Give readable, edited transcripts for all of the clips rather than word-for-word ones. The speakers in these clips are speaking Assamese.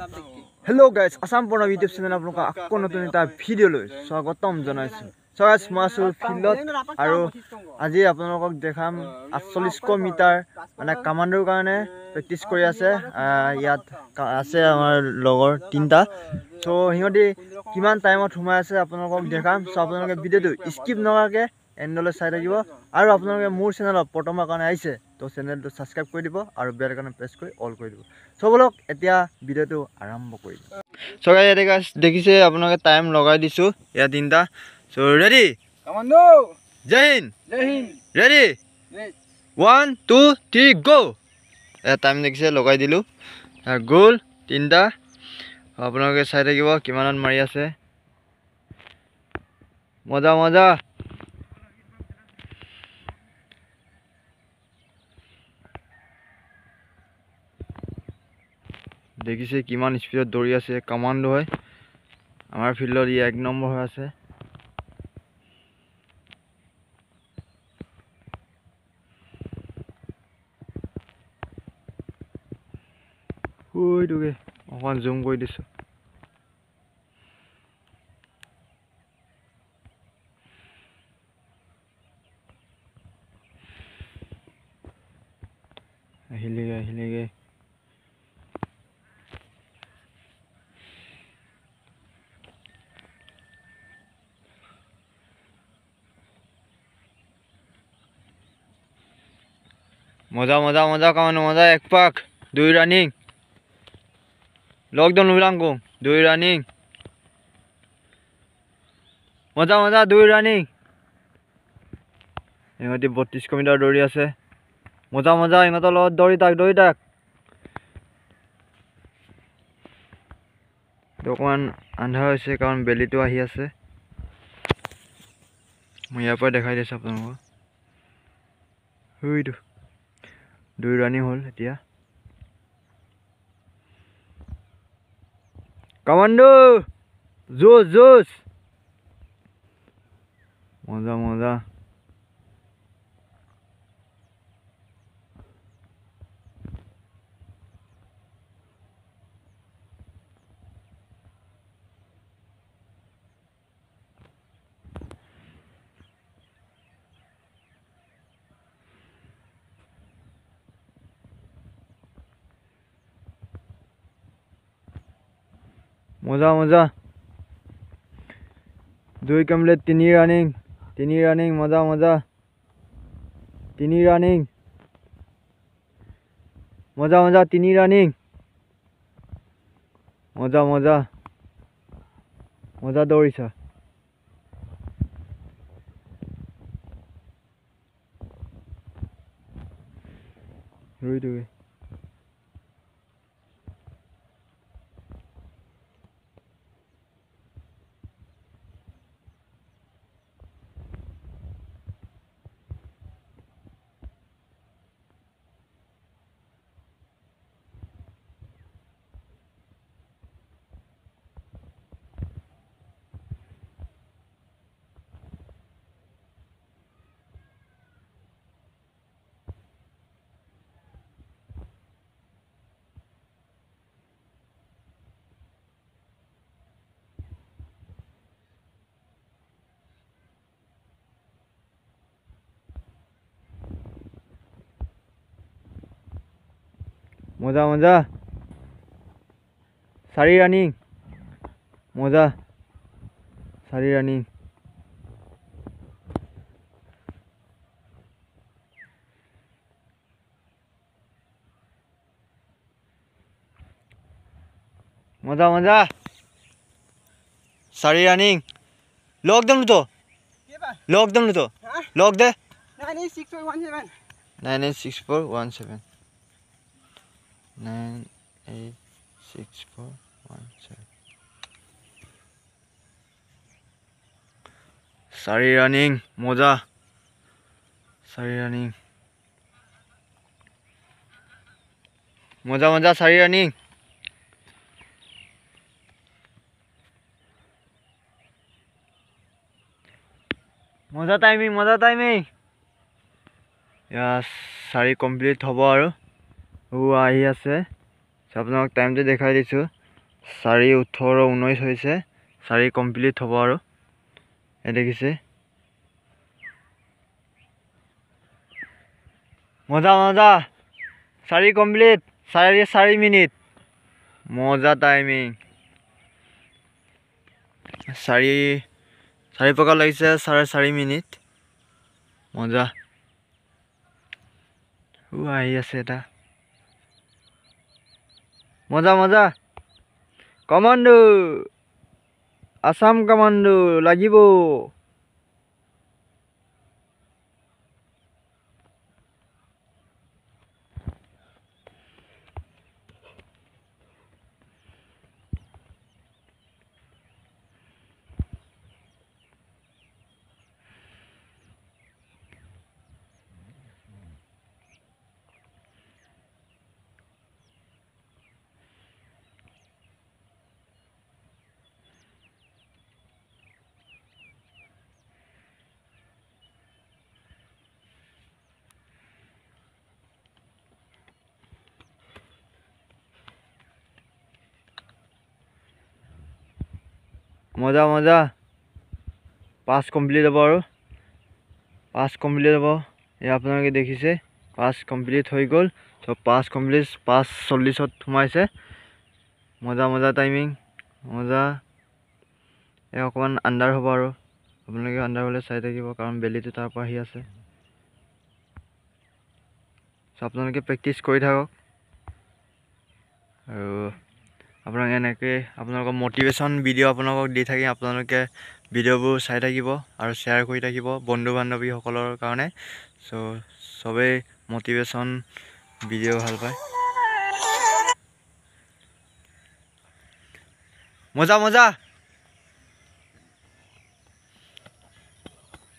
Hello guys, Assam Porno YouTube channel আপোনালোকক আকৌ নতুন এটা ভিডিঅ' লৈ স্বাগতম জনাইছো। So guys, মই আছো ফিল্ডত আৰু আজি আপোনালোকক দেখাম 48 মিটাৰ মানে কমান্ডোৰ কাৰণে প্ৰেক্টিছ কৰি আছে। ইয়াত আছে আমাৰ লগৰ তিনটা। So হিহঁতি কিমান টাইমত সোমাই আছে আপোনালোকক দেখাম। So আপোনালোকে ভিডিঅ'টো স্কিপ নকৰাকৈ এণ্ডলৈ চাই থাকিব আৰু আপোনালোকে মোৰ চেনেলত প্ৰথমৰ কাৰণে আহিছে তো চেনেলটো সাবস্ক্ৰাইব কৰি দিব আৰু বেল আইকন প্ৰেছ কৰি অল কৰি দিব। So বলক এতিয়া ভিডিঅ'টো আৰম্ভ কৰি দিম। So guys দেখিছে আপোনালোকে টাইম লগাই দিছো ইয়া তিনটা। So ready Commando Jai Hind ready 1 2 3 go এ টাইম দেখিছে লগাই দিলো গোল তিনটা আপোনালোকে চাই থাকিব কিমানত মাৰি আছে মজা মজা দেখিছে কিমান স্পিডত দৌৰি আছে কমান্ডো হয় আমাৰ ফিল্ডত ই 1 নম্বৰ হৈ আছে ওই দুগে অকন জুম কৰি দিছো আহিলে মজা মজা মজা কামান মজা এক পাক দুই রানিং লকডাউন উলাঙ্গো দুই রানিং মজা মজা দুই রানিং ইহঁতি 32 মিটাৰ দৌৰি আছে মজা মজা ইহঁতৰ লগত দৌৰি তাক অকমান আন্ধাৰ হৈছে কাৰণ বেলিটো আহি আছে মই ইয়াৰ পৰা দেখাই দিছো আপোনালোকক হুইটো দুই রানিং হল এতিয়া কমান্ডো জোস মজা মজা মজা মজা দুই কমপ্লিট তিনি রানিং মজা মজা তিনি রানিং মজা মজা তিনি রানিং মজা মজা মজা দৌৰিছা ৰৈ দুগে মজা মজা চাৰি ৰানিং মজা চাৰি ৰানিং মজা মজা চাৰি ৰানিং লক দম তো লক দে 986417 986417 986417 চাৰি ৰানিং মজা চাৰি ৰানিং মজা মজা চাৰি ৰানিং মজা টাইমিং ইয়া চাৰি কমপ্লিট হ'ব আৰু আহি আছে আপোনাক টাইমটো দেখাই দিছো 4:18, 19 হৈছে 4 কমপ্লিট হ'ব আৰু এই দেখিছে মজা মজা 4 কমপ্লিট 4 মিনিট মজা টাইমিং 4 প্ৰকাৰ লাগিছে 4.5 মিনিট মজা আহি আছে এটা মজা মজা কমান্ডো আসাম কমান্ডো লাগিব মজা মজা 5 কমপ্লিট হ'ব আৰু 5 কমপ্লিট হ'ব এই আপোনালোকে দেখিছে 5 কমপ্লিট হৈ গ'ল সব 5 কমপ্লিট 5:40ত সোমাইছে মজা মজা টাইমিং মজা এই অকমান আন্ডাৰ হ'ব আৰু আপোনালোকে আন্ডাৰ হ'লে চাই থাকিব কাৰণ বেলিটো তাৰ পৰা আহি আছে সব আপোনালোকে প্ৰেক্টিছ কৰি থাকক আৰু আপোনালোকে এনেকৈ আপোনালোকৰ মটিভেশ্যন ভিডিঅ' আপোনালোকক দি থাকি আপোনালোকে ভিডিঅ'বোৰ চাই থাকিব আৰু শ্বেয়াৰ কৰি থাকিব বন্ধু বান্ধৱীসকলৰ কাৰণে সবেই মটিভেশ্যন ভিডিঅ' ভাল পায় মজা মজা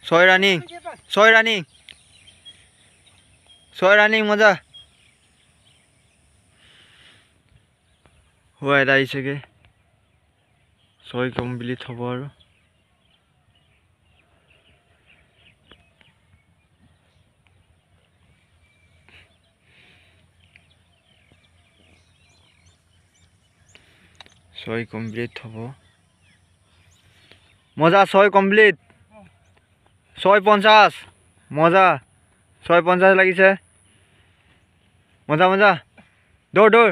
6 ৰানিং মজা হোৱা এটা আহিছেগে 6 কমপ্লিট হ'ব আৰু কমপ্লিট হ'ব মজা 6 কমপ্লিট 6:50 মজা 6:50 লাগিছে মজা মজা দৌৰ দৌৰ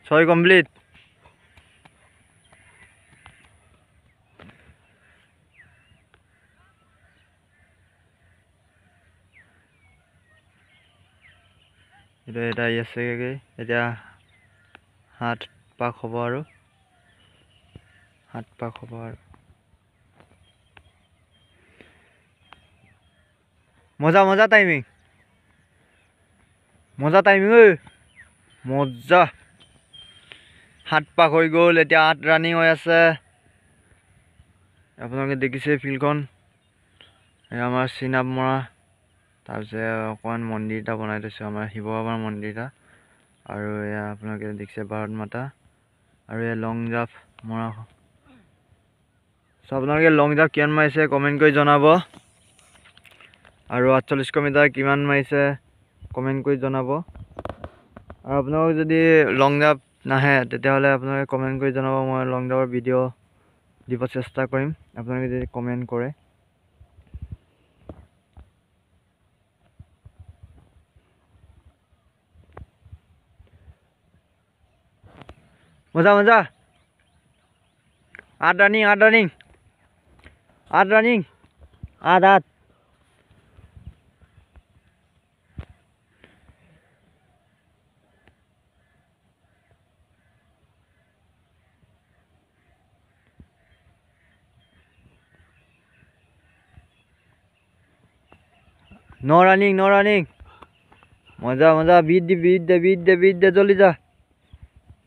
6 কমপ্লিট এটা আহি আছেগে এতিয়া 7 পাক হ'ব আৰু 7 পাক হ'ব আৰু মজা মজা টাইমিং ঐ মজা 7 পাক হৈ গ'ল এতিয়া 8 ৰানিং হৈ আছে আপোনালোকে দেখিছে ফিল্ডখন এই আমাৰ চিনাপ মৰা তাৰপিছত অকণমান মন্দিৰ এটা বনাই থৈছে আমাৰ শিৱ বাবাৰ মন্দিৰ এটা আৰু এয়া আপোনালোকে দেখিছে ভাৰত মাতা আৰু এয়া লং জাম্প মৰা আপোনালোকে লং জাম্প কিমান মাৰিছে কমেণ্ট কৰি জনাব আৰু 48 মিটাৰ কিমান মাৰিছে কমেণ্ট কৰি জনাব আৰু আপোনালোক যদি লং জাম্প নাহে তেতিয়াহ'লে আপোনালোকে কমেণ্ট কৰি জনাব মই লং জাম্পৰ ভিডিঅ' দিব চেষ্টা কৰিম আপোনালোকে যদি কমেণ্ট কৰে মজা 8 running 8 8 No running, no running. মজা মজা beat দে জলদি যা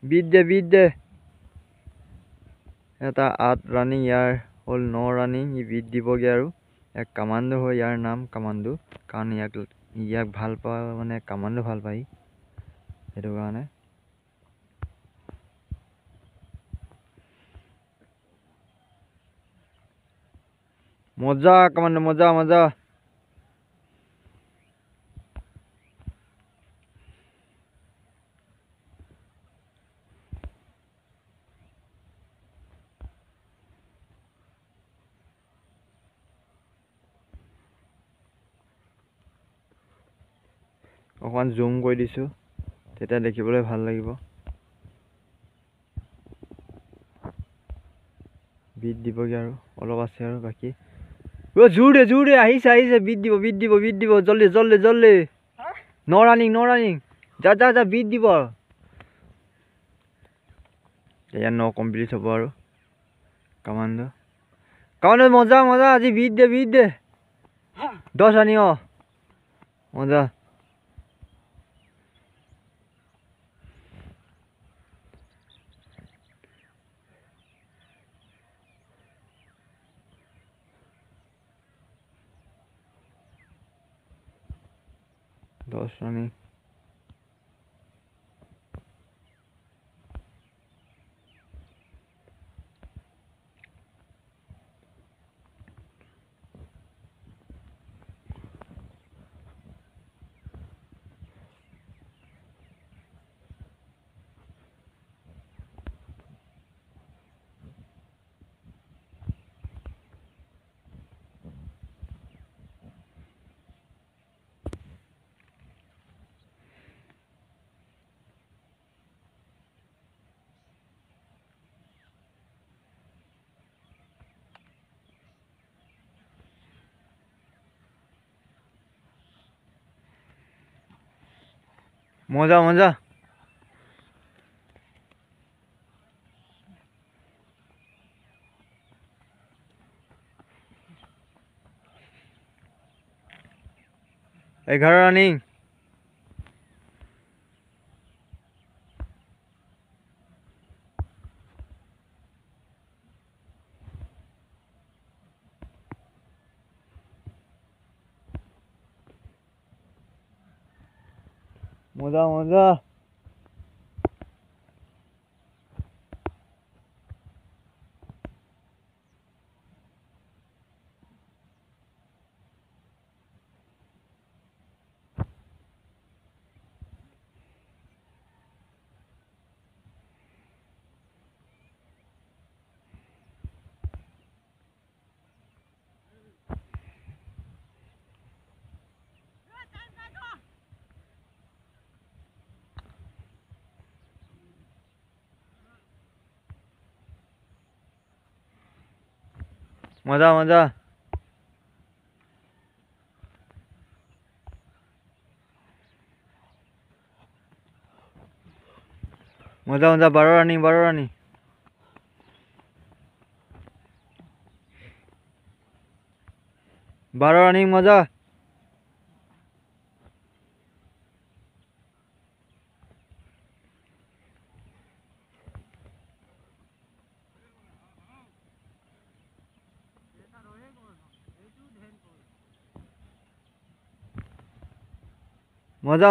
beat দে এটা 8 running ইয়াৰ হ'ল no running ই beat দিবগে আৰু এক কামাণ্ডো হয় ইয়াৰ নাম কামাণ্ডো কাৰণ ইয়াক ভাল পায় মানে কামাণ্ডো ভাল পায় সেইটো কাৰণে মজা কামাণ্ডো মজা অকমান জুম কৰি দিছো তেতিয়া দেখিবলৈ ভাল লাগিব বিট দিবগে আৰু অলপ আছে আৰু বাকি ও জোৰ দে আহিছে বিট দিব জলদি নো ৰানিং যা বিট দিব এয়া নো কমপ্লিট হ'ব আৰু কামাণ্ডো মজা আজি বিট দে 10 ৰানিং মজা running মজা 11 রানিং মজা মজা 12 রানিং 12 রানিং মজা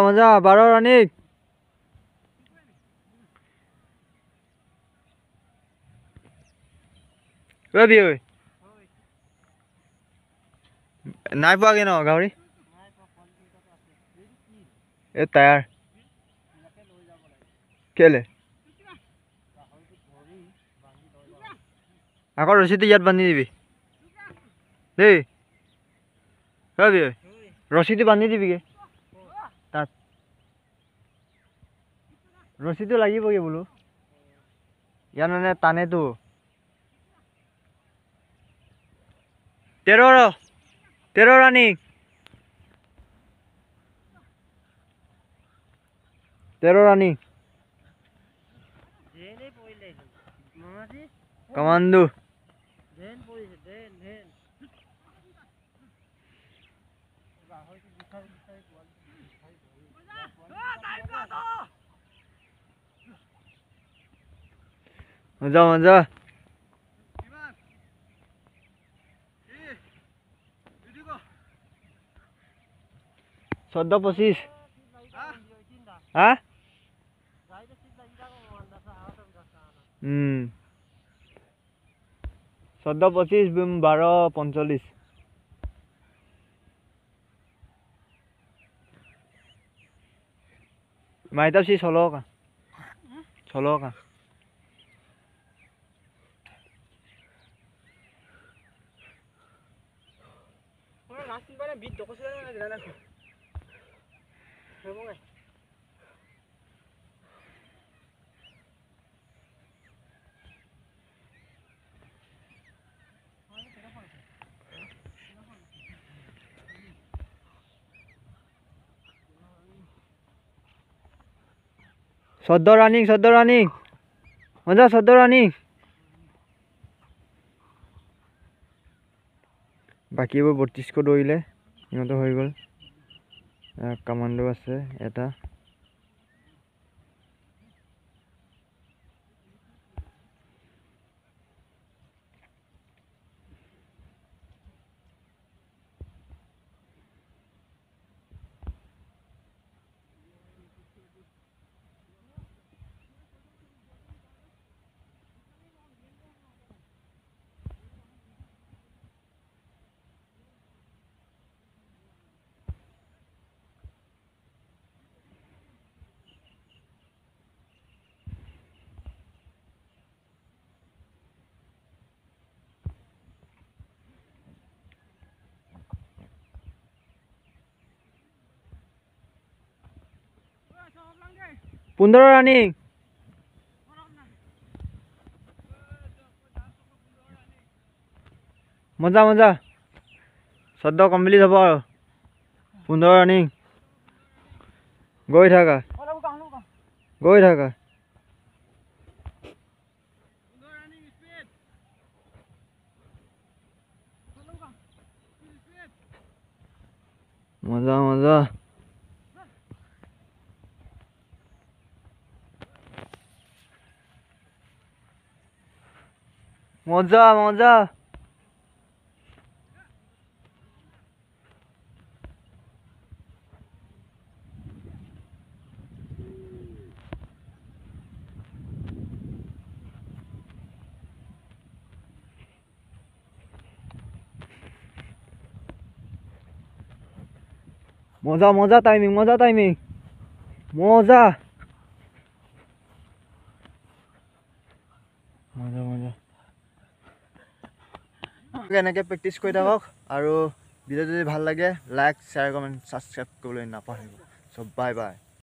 মজা 12 রানিং রবি ওই নাই পাগে ন গাড়ি এ টায়ার কেলে আকৌ ৰচিটো ইয়াত বান্ধি দিবি দেই ৰবি ওই ৰচিটো বান্ধি দিবিগে তাত ৰচিটো লাগিবগে বোলো ইয়াত মানে টানেতো 13 রানিং 13 রানিং কমান্ডো মজা মজা 14-25 হা 14-25 12-45 माहिती अशी चलो का Sodor running মজা সদ্য running বাকিবোৰ 32 দৌৰিলে ইহঁত হৈ গ'ল কমান্ডো আছে এটা Pundro running মজা সদ্য কমপ্লিট হ'ব আৰু 15 running গৈ থাকা মজা মজা টাইমিং মজা এনেকৈ প্ৰেক্টিছ কৰি থাকক আৰু ভিডিঅ' যদি ভাল লাগে লাইক শ্বেয়াৰ কমেণ্ট ছাবস্ক্ৰাইব কৰিবলৈ নাপাহৰিব চ' বাই